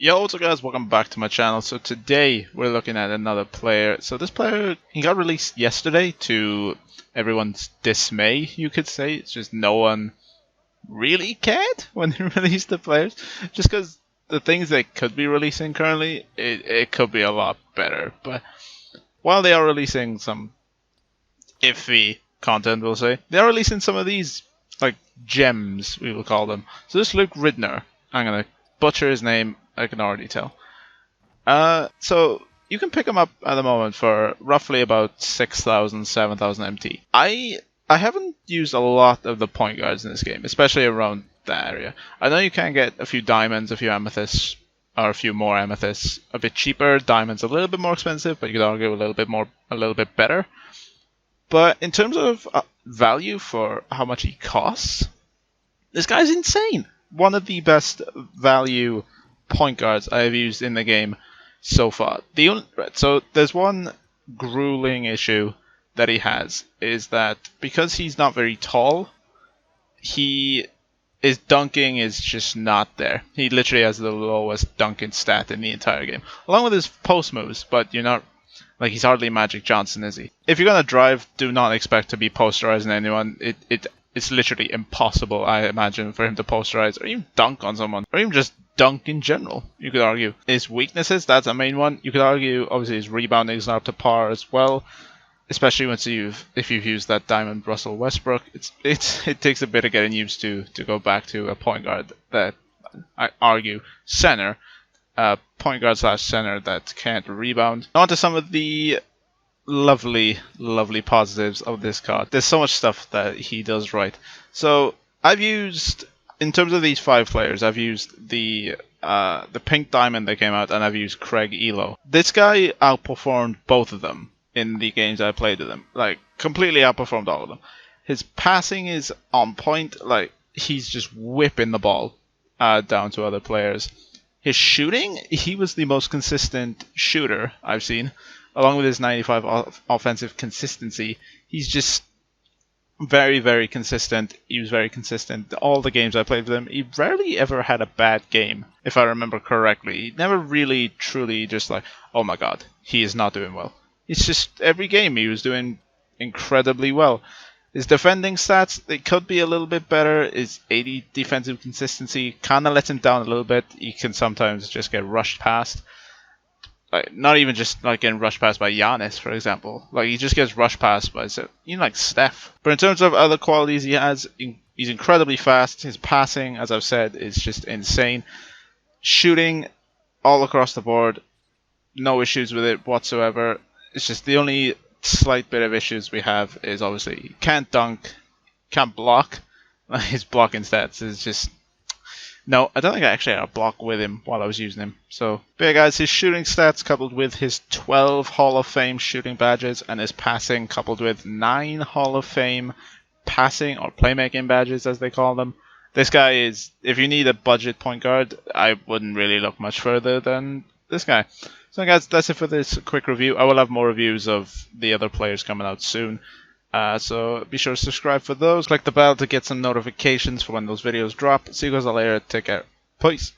Yo, what's up guys, welcome back to my channel. So today we're looking at another player. So this player, he got released yesterday to everyone's dismay, you could say. It's just no one really cared when they released the players. Just because the things they could be releasing currently, it could be a lot better. But while they are releasing some iffy content, we'll say, they are releasing some of these, like, gems, we will call them. So this Luke Ridnour, I'm going to butcher his name, I can already tell. So you can pick them up at the moment for roughly about 6,000, 7,000 MT. I haven't used a lot of the point guards in this game, especially around that area. I know you can get a few diamonds, a few amethysts, or a few more amethysts a bit cheaper. Diamonds a little bit more expensive, but you could argue a little bit better. But in terms of value for how much he costs, this guy's insane. One of the best value point guards I have used in the game so far. So there's one grueling issue that he has, is that because he's not very tall, his dunking is just not there. He literally has the lowest dunking stat in the entire game, along with his post moves, but you're not, like, he's hardly Magic Johnson, is he? If you're gonna drive, do not expect to be posterizing anyone. It's literally impossible, I imagine, for him to posterize or even dunk on someone, or even just dunk in general, you could argue. His weaknesses, that's a main one. You could argue, obviously, his rebounding is not up to par as well, especially if you've used that diamond Russell Westbrook. It takes a bit of getting used to go back to a point guard that, I argue, center, point guard / center that can't rebound. On to some of the lovely positives of this card. There's so much stuff that he does right. So I've used, in terms of these 5 players, I've used the pink diamond that came out, and I've used Craig Elo. This guy outperformed both of them in the games I played with him. Like, completely outperformed all of them. His passing is on point. Like, he's just whipping the ball down to other players. His shooting, he was the most consistent shooter I've seen. Along with his 95 offensive consistency, he's just very consistent. He was very consistent. All the games I played with him, he rarely ever had a bad game, if I remember correctly. He never really truly just like, oh my god, he is not doing well. It's just every game he was doing incredibly well. His defending stats, they could be a little bit better. His 80 defensive consistency kind of lets him down a little bit. He can sometimes just get rushed past. Like, not even just like getting rushed past by Giannis, for example. Like, he just gets rushed past by, like, Steph. But in terms of other qualities he has, he's incredibly fast. His passing, as I've said, is just insane. Shooting all across the board, no issues with it whatsoever. It's just the only slight bit of issues we have is, obviously, he can't dunk, can't block. His blocking stats is just... No, I don't think I actually had a block with him while I was using him. So, but yeah, guys, his shooting stats coupled with his 12 Hall of Fame shooting badges and his passing coupled with 9 Hall of Fame passing or playmaking badges, as they call them. This guy is, if you need a budget point guard, I wouldn't really look much further than this guy. So guys, that's it for this quick review. I will have more reviews of the other players coming out soon. So be sure to subscribe for those. Click the bell to get some notifications for when those videos drop. See you guys all later. Take care. Peace.